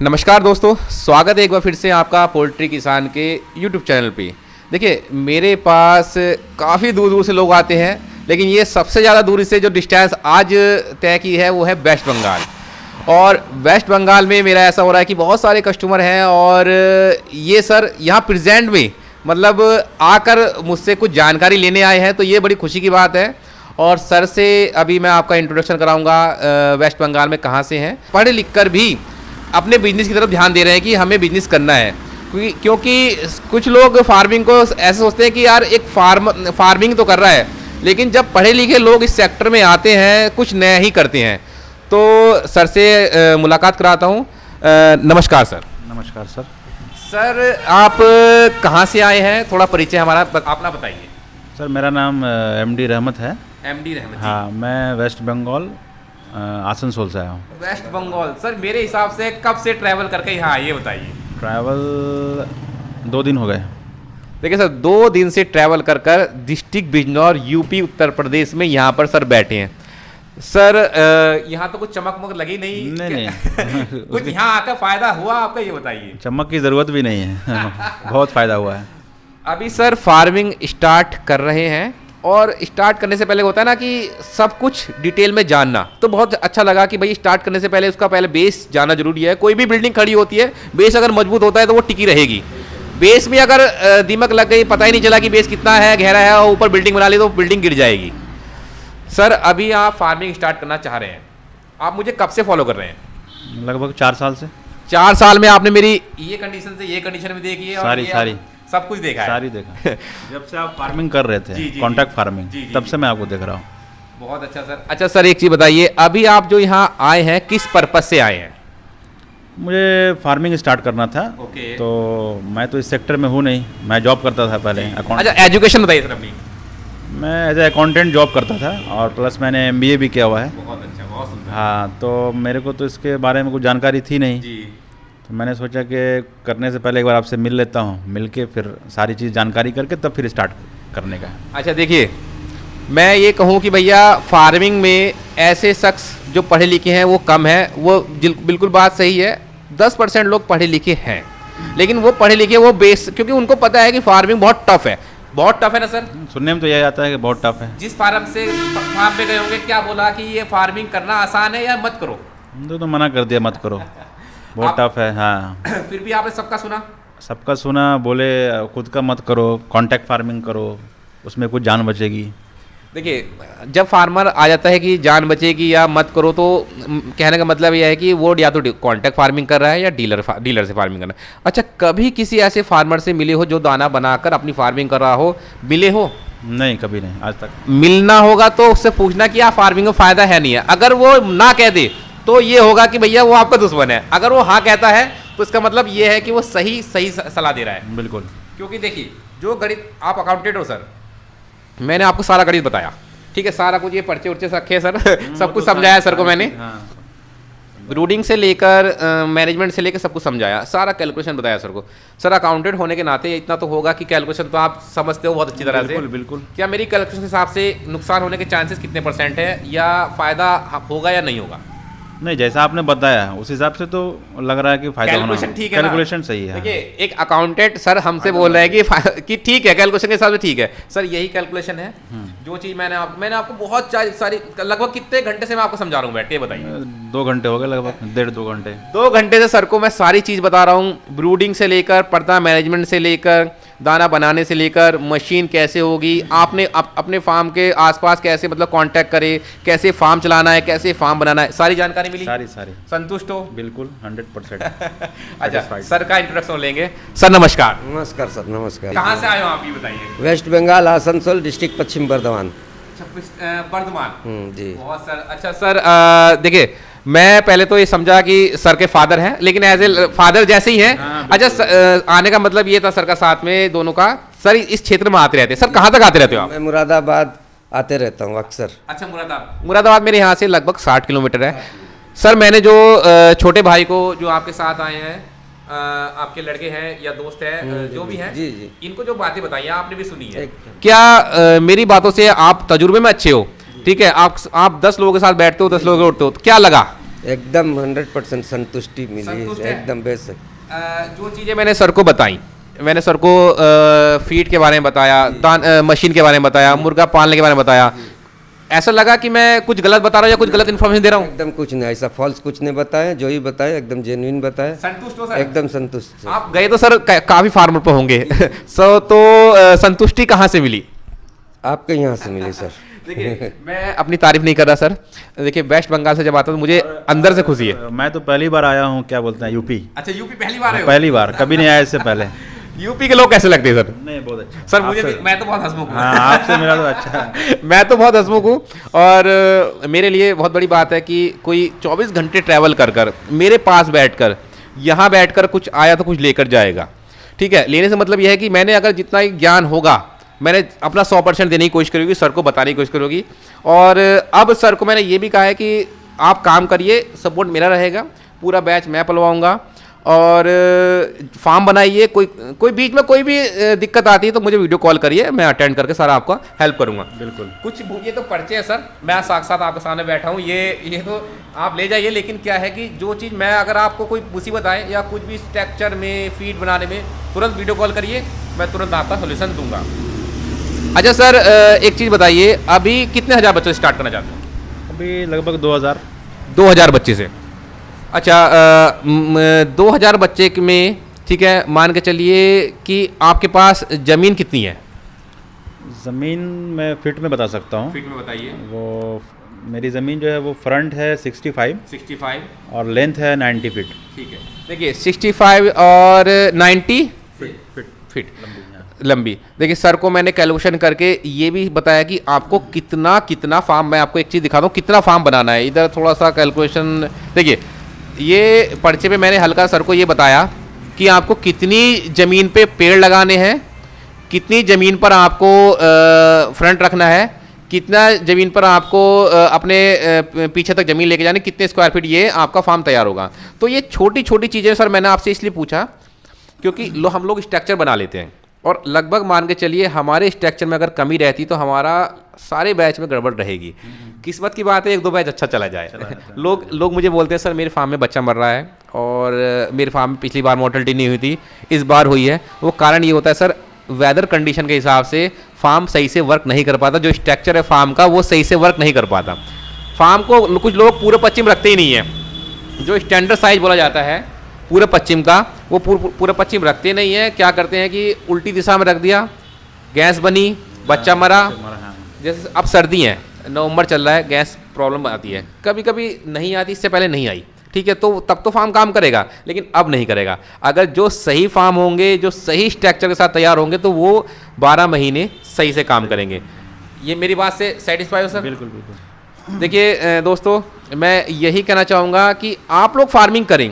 नमस्कार दोस्तों, स्वागत है एक बार फिर से आपका पोल्ट्री किसान के यूट्यूब चैनल पे। देखिए, मेरे पास काफ़ी दूर दूर से लोग आते हैं, लेकिन ये सबसे ज़्यादा दूरी से जो डिस्टेंस आज तय की है वो है वेस्ट बंगाल। और वेस्ट बंगाल में मेरा ऐसा हो रहा है कि बहुत सारे कस्टमर हैं और ये सर यहाँ प्रेजेंट में मतलब आकर मुझसे कुछ जानकारी लेने आए हैं, तो ये बड़ी खुशी की बात है। और सर से अभी मैं आपका इंट्रोडक्शन कराऊंगा वेस्ट बंगाल में कहाँ से हैं। पढ़ लिख कर भी अपने बिजनेस की तरफ ध्यान दे रहे हैं कि हमें बिजनेस करना है, क्योंकि कुछ लोग फार्मिंग को ऐसे सोचते हैं कि यार एक फार्मिंग तो कर रहा है, लेकिन जब पढ़े लिखे लोग इस सेक्टर में आते हैं कुछ नया ही करते हैं। तो सर से मुलाकात कराता हूँ। नमस्कार सर। नमस्कार सर। सर आप कहाँ से आए हैं, थोड़ा परिचय हमारा अपना बताइए। सर मेरा नाम एमडी रहमत है। एमडी रहमत। हाँ, मैं वेस्ट बंगाल आसनसोल से आया हूँ। वेस्ट बंगाल सर, मेरे हिसाब से कब से ट्रैवल करके यहाँ आए, ये बताइए। ट्रैवल 2 दिन हो गए। देखिए सर, 2 दिन से ट्रैवल कर कर डिस्ट्रिक्ट बिजनौर यूपी उत्तर प्रदेश में यहाँ पर सर बैठे हैं। सर यहाँ तो कुछ चमक लगी नहीं। कुछ यहाँ आकर फायदा हुआ आपका, ये बताइए। चमक की ज़रूरत भी नहीं है। बहुत फ़ायदा हुआ है। अभी सर फार्मिंग स्टार्ट कर रहे हैं, और स्टार्ट करने से पहले होता है ना कि सब कुछ डिटेल में जानना, तो बहुत अच्छा लगा कि भाई स्टार्ट करने से पहले उसका पहले बेस जानना जरूरी है। कोई भी बिल्डिंग खड़ी होती है, बेस अगर मजबूत होता है तो वो टिकी रहेगी। बेस में अगर दीमक लग गई, पता ही नहीं चला कि बेस कितना है, गहरा है, और ऊपर बिल्डिंग बना ली तो बिल्डिंग गिर जाएगी। सर अभी आप फार्मिंग स्टार्ट करना चाह रहे हैं, आप मुझे कब से फॉलो कर रहे हैं? लगभग 4 साल से। 4 साल में आपने मेरी ये कंडीशन से ये कंडीशन में देखी है, सारी सब कुछ देखा है। सारी देखा। जब से आप फार्मिंग कर रहे थे, कॉन्ट्रैक्ट फार्मिंग, तब से मैं आपको देख रहा हूँ। बहुत अच्छा सर। अच्छा सर, एक चीज़ बताइए, अभी आप जो यहाँ आए हैं किस पर्पज से आए हैं? मुझे फार्मिंग स्टार्ट करना था। ओके। तो मैं तो इस सेक्टर में हूँ नहीं, मैं जॉब करता था पहले। अच्छा, एजुकेशन बताइए सर अपनी। मैं एज ए अकाउंटेंट जॉब करता था, और प्लस मैंने MBA भी किया हुआ है। बहुत अच्छा, बहुत सुंदर। हाँ, तो मेरे को तो इसके बारे में कुछ जानकारी थी नहीं जी। तो मैंने सोचा कि करने से पहले एक बार आपसे मिल लेता हूँ, मिल के फिर सारी चीज़ जानकारी करके तब फिर स्टार्ट करने का। अच्छा देखिए, मैं ये कहूँ कि भैया फार्मिंग में ऐसे शख्स जो पढ़े लिखे हैं वो कम है, वो बिल्कुल बात सही है। 10% लोग पढ़े लिखे हैं, लेकिन वो पढ़े लिखे वो बेस, क्योंकि उनको पता है कि फार्मिंग बहुत टफ है। बहुत टफ है ना सर? सुनने में तो यही आता है कि बहुत टफ है। जिस फार्म पे गए होंगे, क्या बोला कि ये फार्मिंग करना आसान है या मत करो? तो मना कर दिया, मत करो, बहुत टफ है। हाँ। फिर भी आपने सबका सुना? सबका सुना, बोले खुद का मत करो, कॉन्ट्रैक्ट फार्मिंग करो, उसमें कुछ जान बचेगी। देखिए, जब फार्मर आ जाता है कि जान बचेगी या मत करो, तो कहने का मतलब यह है कि वो या तो कॉन्ट्रैक्ट फार्मिंग कर रहा है या डीलर से फार्मिंग कर रहा है। अच्छा, कभी किसी ऐसे फार्मर से मिले हो जो दाना बनाकर अपनी फार्मिंग कर रहा हो? मिले हो? नहीं, कभी नहीं, आज तक। मिलना होगा तो उससे पूछना कि आप फार्मिंग में फ़ायदा है नहीं है। अगर वो ना कह दे तो ये होगा कि भैया वो आपका दुश्मन है। अगर वो हाँ कहता है तो इसका मतलब ये है कि वो सही सलाह दे रहा है। बिल्कुल। क्योंकि देखिए, जो गणित, आप अकाउंटेंट हो सर, मैंने आपको सारा गणित बताया, ठीक है, सारा कुछ ये पर्चे उर्चे रखे सर, सब कुछ समझाया सर को मैंने। हाँ। रूटिंग से लेकर मैनेजमेंट से लेकर सब कुछ समझाया, सारा कैलकुलेशन बताया सर को। सर अकाउंटेंट होने के नाते इतना तो होगा कि कैलकुलेशन तो आप समझते हो बहुत अच्छी तरह से। बिल्कुल बिल्कुल। क्या मेरी कैलकुलेशन के हिसाब से नुकसान होने के चांसेस कितने % है, या फ़ायदा होगा या नहीं होगा? नहीं, जैसा आपने बताया उस हिसाब से तो लग रहा है कि फायदा होना। कैलकुलेशन ठीक है ना? कैलकुलेशन सही है। देखिए, एक अकाउंटेंट सर हमसे बोल रहे हैं कि ठीक है, कैलकुलेशन के हिसाब से ठीक है। सर यही कैलकुलेशन है जो चीज़ मैंने आपको बहुत सारी, लगभग कितने घंटे से मैं आपको समझा रहा हूँ, बैठे बताइए। 2 घंटे हो गए, लगभग 1.5-2 घंटे। 2 घंटे से सर को मैं सारी चीज़ बता रहा हूँ, ब्रूडिंग से लेकर पर्दा मैनेजमेंट से लेकर दाना बनाने से लेकर मशीन कैसे होगी, आपने अपने फार्म के आसपास कैसे मतलब कांटेक्ट करे, कैसे फार्म चलाना है, कैसे फार्म बनाना है, सारी जानकारी मिली। सारी संतुष्ट हो? बिल्कुल 100%। अच्छा, सर का इंट्रोडक्शन लेंगे। सर नमस्कार। नमस्कार सर, नमस्कार। कहाँ से आए हो आप, ये बताइए। वेस्ट बंगाल, आसनसोल डिस्ट्रिक्ट, पश्चिम बर्धमान। वर्धमान। जी। बहुत सर। अच्छा सर, देखिए, मैं पहले तो ये समझा कि सर के फादर हैं, लेकिन एज ए फादर जैसे ही हैं। हाँ, अच्छा, आने का मतलब ये था सर का साथ में दोनों का, सर इस क्षेत्र में आते रहते हैं। सर कहाँ तक आते रहते हो आप? मैं मुरादाबाद आते रहता हूँ अक्सर। अच्छा, मुरादाबाद मेरे यहाँ से लगभग 60 किलोमीटर है। सर मैंने जो छोटे भाई को, जो आपके साथ आए हैं, आपके लड़के हैं या दोस्त हैं, जो भी हैं, जी जी, इनको जो बातें बताई हैं आपने भी सुनी है। क्या मेरी बातों से आप तजुर्बे में अच्छे हो, ठीक है, आप 10 लोगों के साथ बैठते हो, 10 लोगों के उठते हो, तो क्या लगा एकदम 100% संतुष्टि मिली संतुष्ट है? एकदम बेशक। जो चीज़ें मैंने सर को बताई, मैंने सर को फीड के बारे में बताया, मशीन के बारे में बताया, मुर्गा पालने के बारे में बताया, ऐसा लगा कि मैं कुछ गलत बता रहा हूँ या कुछ गलत इन्फॉर्मेशन दे रहा हूँ? एकदम कुछ नहीं, ऐसा फॉल्स कुछ नहीं बताया, जो ही बताया एकदम जेन्युइन बताया, संतुष्ट हो सर? एकदम संतुष्ट है। आप गए तो सर काफ़ी फार्मर पर होंगे सो तो संतुष्टि कहाँ से मिली? आपके यहाँ से मिली सर। देखिए मैं अपनी तारीफ नहीं कर रहा सर, देखिए वेस्ट बंगाल से जब आता तो मुझे अंदर से खुशी है। मैं तो पहली बार आया हूँ, क्या बोलते हैं, यूपी। अच्छा यूपी पहली बार आए हो? पहली बार, कभी नहीं आया इससे पहले। यूपी के लोग कैसे लगते हैं सर? नहीं, बहुत अच्छा सर मुझे आपसे- मैं तो बहुत हंसमुख हूँ। हाँ, आपसे मेरा तो अच्छा है। मैं तो बहुत हंसमुख हूँ और मेरे लिए बहुत बड़ी बात है कि कोई 24 घंटे ट्रैवल कर कर मेरे पास बैठकर यहाँ बैठकर कुछ आया तो कुछ लेकर जाएगा। ठीक है, लेने से मतलब यह है कि मैंने अगर जितना ही ज्ञान होगा मैंने अपना 100% देने की कोशिश करूँगी, सर को बताने की कोशिश करूँगी। और अब सर को मैंने ये भी कहा है कि आप काम करिए, सपोर्ट मेरा रहेगा, पूरा बैच मैं पलवाऊँगा और फार्म बनाइए। कोई बीच में कोई भी दिक्कत आती है तो मुझे वीडियो कॉल करिए, मैं अटेंड करके सर आपका हेल्प करूँगा। बिल्कुल। कुछ ये तो पर्चे हैं सर, मैं साक्षात आपके सामने बैठा हूँ, ये तो आप ले जाइए। लेकिन क्या है कि जो चीज़ मैं अगर आपको कोई मुसीबत आए या कुछ भी स्ट्रक्चर में फीड बनाने में, तुरंत वीडियो कॉल करिए, मैं तुरंत आपका सोल्यूशन दूंगा। अच्छा सर एक चीज़ बताइए, अभी कितने हज़ार बच्चों से स्टार्ट करना चाहते हैं? अभी लगभग 2000। 2000 बच्चे से। अच्छा 2000 बच्चे में, ठीक है, मान के चलिए कि आपके पास ज़मीन कितनी है? ज़मीन मैं फिट में बता सकता हूँ। फीट में बताइए। वो मेरी ज़मीन जो है वो फ्रंट है 65 और लेंथ है 90 फीट। ठीक है, देखिए 65 और 90 फीट लंबी। देखिए सर को मैंने कैलकुलेशन करके ये भी बताया कि आपको कितना फार्म, मैं आपको एक चीज़ दिखाता हूँ कितना फार्म बनाना है। इधर थोड़ा सा कैलकुलेशन देखिए, ये पर्चे पे मैंने हल्का सर को ये बताया कि आपको कितनी ज़मीन पे पेड़ लगाने हैं, कितनी ज़मीन पर आपको फ्रंट रखना है, कितना ज़मीन पर आपको अपने पीछे तक ज़मीन लेके जानी, कितने स्क्वायर फीट, ये आपका फार्म तैयार होगा। तो ये छोटी छोटी चीज़ें सर मैंने आपसे इसलिए पूछा क्योंकि हम लोग स्ट्रक्चर बना लेते हैं और लगभग मान के चलिए हमारे स्ट्रक्चर में अगर कमी रहती तो हमारा सारे बैच में गड़बड़ रहेगी। किस्मत की बात है 1-2 बैच अच्छा चला जाए। लोग मुझे बोलते हैं सर मेरे फार्म में बच्चा मर रहा है और मेरे फार्म में पिछली बार मोर्टलिटी नहीं हुई थी, इस बार हुई है। वो कारण ये होता है सर, वेदर कंडीशन के हिसाब से फार्म सही से वर्क नहीं कर पाता, जो स्ट्रक्चर है फार्म का वो सही से वर्क नहीं कर पाता। फार्म को कुछ लोग पूरे पश्चिम रखते ही नहीं है, जो स्टैंडर्ड साइज बोला जाता है पूरे पश्चिम का, वो पूरे पश्चिम रखते नहीं है। क्या करते हैं कि उल्टी दिशा में रख दिया, गैस बनी, बच्चा मरा। जैसे अब सर्दी है, नवंबर चल रहा है, गैस प्रॉब्लम आती है, कभी कभी नहीं आती, इससे पहले नहीं आई, ठीक है, तो तब तो फार्म काम करेगा, लेकिन अब नहीं करेगा। अगर जो सही फार्म होंगे, जो सही स्ट्रक्चर के साथ तैयार होंगे तो वो 12 महीने सही से काम करेंगे। ये मेरी बात से सेटिस्फाई हो सर? बिल्कुल बिल्कुल। देखिए दोस्तों, मैं यही कहना चाहूँगा कि आप लोग फार्मिंग करें,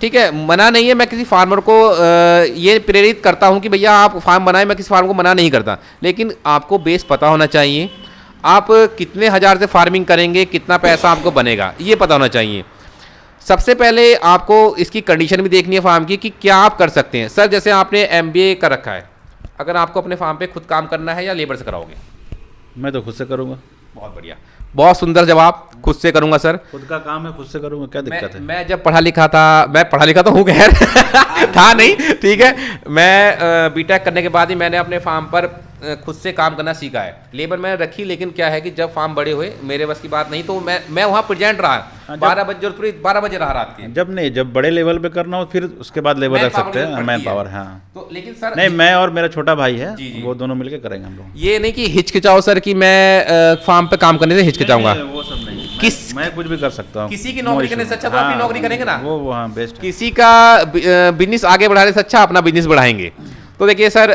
ठीक है, मना नहीं है। मैं किसी फार्मर को ये प्रेरित करता हूँ कि भैया आप फार्म बनाएं, मैं किसी फार्मर को मना नहीं करता, लेकिन आपको बेस पता होना चाहिए। आप कितने हज़ार से फार्मिंग करेंगे, कितना पैसा आपको बनेगा, ये पता होना चाहिए। सबसे पहले आपको इसकी कंडीशन भी देखनी है फार्म की कि क्या आप कर सकते हैं। सर जैसे आपने MBA कर रखा है, अगर आपको अपने फार्म पे खुद काम करना है या लेबर से कराओगे? मैं तो खुद से करूँगा। बहुत बढ़िया, बहुत सुंदर जवाब, खुद से करूंगा सर। खुद का काम है, खुद से करूँगा, क्या दिक्कत है? मैं जब पढ़ा लिखा था, मैं पढ़ा लिखा तो हूँ खैर था नहीं, ठीक है, मैं बीटेक करने के बाद ही मैंने अपने फार्म पर खुद से काम करना सीखा है। लेबर मैंने रखी, लेकिन क्या है कि जब फार्म बड़े हुए, मेरे बस की बात नहीं, तो मैं वहाँ प्रेजेंट रहा। 12 बजे जरूरत पड़ी, 12 बजे रहा रात के। जब बड़े लेवल पे करना हो फिर उसके बाद लेबर रख सकते हैं, मैन पावर। हाँ, तो लेकिन सर नहीं, मैं और मेरा छोटा भाई है, जी। वो दोनों मिलके करेंगे हम लोग। ये नहीं कि हिचकिचाओ सर कि मैं फार्म पे काम करने से हिचकिचाऊंगा। नहीं, वो सब नहीं। मैं कुछ भी कर सकता हूँ। किसी की नौकरी करने से अच्छा तो अपनी नौकरी करेंगे ना, वो हाँ बेस्ट। किसी का बिजनेस आगे बढ़ाने से अच्छा अपना बिजनेस बढ़ाएंगे। तो देखिए सर,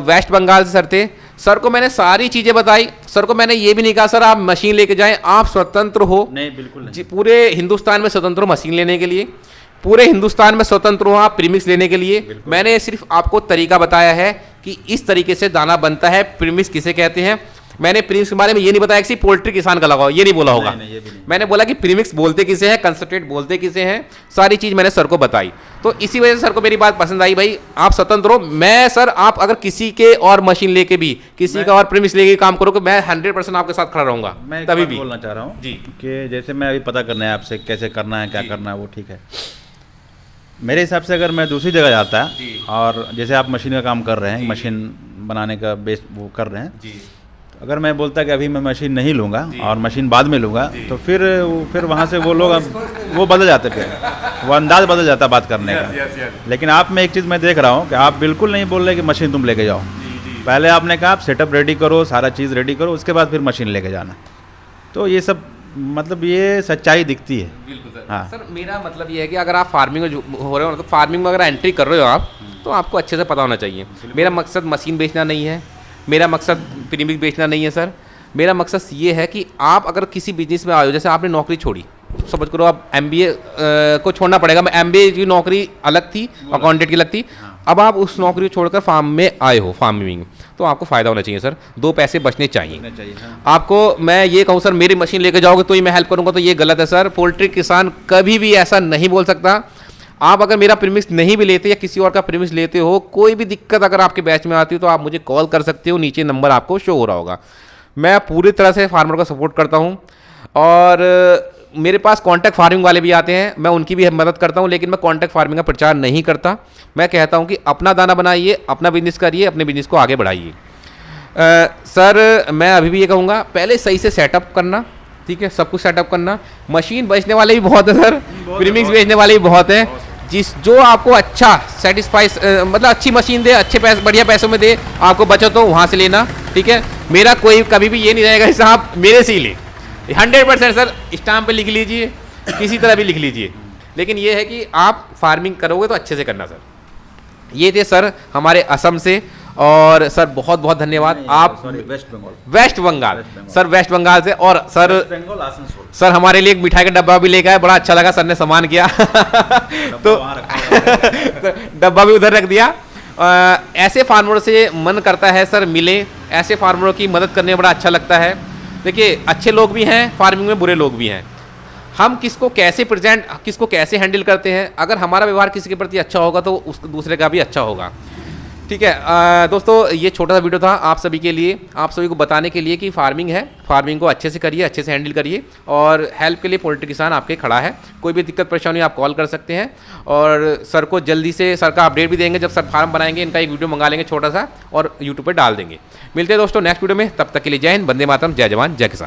वेस्ट बंगाल से सर थे, सर को मैंने सारी चीज़ें बताई। सर को मैंने ये भी नहीं कहा सर आप मशीन लेके जाएं, आप स्वतंत्र हो। नहीं, बिल्कुल नहीं। पूरे हिंदुस्तान में स्वतंत्र हो मशीन लेने के लिए, पूरे हिंदुस्तान में स्वतंत्र हो आप प्रीमिक्स लेने के लिए। मैंने सिर्फ आपको तरीका बताया है कि इस तरीके से दाना बनता है, प्रीमिक्स किसे कहते हैं। मैंने प्रीमिक्स के बारे में ये नहीं बताया कि पोल्ट्री किसान का लगाओ, ये नहीं बोला होगा। नहीं, ये भी नहीं। मैंने बोला कि प्रीमिक्स बोलते किसे हैं, कंसंट्रेट बोलते किसे हैं, सारी चीज़ मैंने सर को बताई। तो इसी वजह से सर को मेरी बात पसंद आई, भाई आप स्वतंत्र हो। मैं सर, आप अगर किसी के और मशीन लेके भी, किसी का और प्रीमिक्स लेके काम करोगे, मैं 100% आपके साथ खड़ा रहूँगा मैं एक तभी बात भी। बोलना चाह रहा हूँ जी। कि जैसे मैं अभी पता करना है आपसे कैसे करना है, क्या करना है, वो ठीक है। मेरे हिसाब से अगर मैं दूसरी जगह जाता जी। और जैसे आप मशीन का काम कर रहे हैं, मशीन बनाने का बेस वो कर रहे हैं, जी अगर मैं बोलता कि अभी मैं मशीन नहीं लूँगा जी। और मशीन बाद में लूँगा, तो फिर वहाँ से वो लोग वो बदल जाते, फिर वो अंदाज़ बदल जाता बात करने का। लेकिन आप में एक चीज़ मैं देख रहा हूँ कि आप बिल्कुल नहीं बोल रहे कि मशीन तुम लेके जाओ। पहले आपने कहा आप सेटअप रेडी करो, सारा चीज़ रेडी करो, उसके बाद फिर मशीन लेके जाना। तो ये सब मतलब ये सच्चाई दिखती है। बिल्कुल सर। हाँ। सर मेरा मतलब ये है कि अगर आप फार्मिंग में हो रहे हो, तो फार्मिंग में अगर एंट्री कर रहे हो आप, तो आपको अच्छे से पता होना चाहिए। मेरा मकसद मशीन बेचना नहीं है, मेरा मकसद प्रीमिक्स बेचना नहीं है सर। मेरा मकसद ये है कि आप अगर किसी बिजनेस में आए हो, जैसे आपने नौकरी छोड़ी, समझ करो आप MBA को छोड़ना पड़ेगा। मैं MBA की नौकरी अलग थी, अकाउंटेंट की अलग थी। अब आप उस नौकरी को छोड़कर फार्म में आए हो, फार्मिंग, तो आपको फ़ायदा होना चाहिए सर, 2 पैसे बचने चाहिए। आपको मैं ये कहूँ सर, मेरी मशीन लेके जाओगे तो ही मैं हेल्प करूँगा, तो ये गलत है सर। पोल्ट्री किसान कभी भी ऐसा नहीं बोल सकता। आप अगर मेरा प्रीमिक्स नहीं भी लेते या किसी और का प्रीमिक्स लेते हो, कोई भी दिक्कत अगर आपके बैच में आती हो, तो आप मुझे कॉल कर सकते हो, नीचे नंबर आपको शो हो रहा होगा। मैं पूरी तरह से फार्मर का सपोर्ट करता हूँ और मेरे पास कॉन्टैक्ट फार्मिंग वाले भी आते हैं, मैं उनकी भी मदद करता हूँ, लेकिन मैं कॉन्टैक्ट फार्मिंग का प्रचार नहीं करता। मैं कहता हूँ कि अपना दाना बनाइए, अपना बिजनेस करिए, अपने बिजनेस को आगे बढ़ाइए। सर मैं अभी भी ये कहूँगा, पहले सही से सेटअप करना, ठीक है, सब कुछ सेटअप करना। मशीन बेचने वाले भी बहुत है सर, प्रीमिक्स बेचने वाले भी बहुत हैं। जो आपको अच्छा सेटिस्फाई मतलब अच्छी मशीन दे, अच्छे पैसे, बढ़िया पैसों में दे, आपको बचत हो, वहाँ से लेना, ठीक है। मेरा कोई कभी भी ये नहीं रहेगा कि साहब मेरे से ही ले, 100% सर स्टाम्प पे लिख लीजिए, किसी तरह भी लिख लीजिए, लेकिन ये है कि आप फार्मिंग करोगे तो अच्छे से करना सर। ये थे सर हमारे असम से, और सर बहुत बहुत धन्यवाद। आप वेस्ट बंगाल सर, वेस्ट बंगाल से, और सर सर हमारे लिए एक मिठाई का डब्बा भी लेकर आए, बड़ा अच्छा लगा, सर ने सम्मान किया। तो डब्बा भी उधर रख दिया। ऐसे फार्मरों से मन करता है सर मिले, ऐसे फार्मरों की मदद करने में बड़ा अच्छा लगता है। देखिए अच्छे लोग भी हैं फार्मिंग में, बुरे लोग भी हैं। हम किसको कैसे प्रेजेंट, किसको कैसे हैंडल करते हैं, अगर हमारा व्यवहार किसी के प्रति अच्छा होगा तो उस दूसरे का भी अच्छा होगा, ठीक है। दोस्तों ये छोटा सा वीडियो था आप सभी के लिए, आप सभी को बताने के लिए कि फार्मिंग है, फार्मिंग को अच्छे से करिए, अच्छे से हैंडल करिए, और हेल्प के लिए पोल्ट्री किसान आपके खड़ा है। कोई भी दिक्कत परेशानी आप कॉल कर सकते हैं, और सर को जल्दी से सर का अपडेट भी देंगे। जब सर फार्म बनाएंगे, इनका एक वीडियो मंगा लेंगे छोटा सा और यूट्यूब पर डाल देंगे। मिलते हैं दोस्तों नेक्स्ट वीडियो में, तब तक के लिए जय हिंद, वंदे मातरम, जय जवान जय किसान।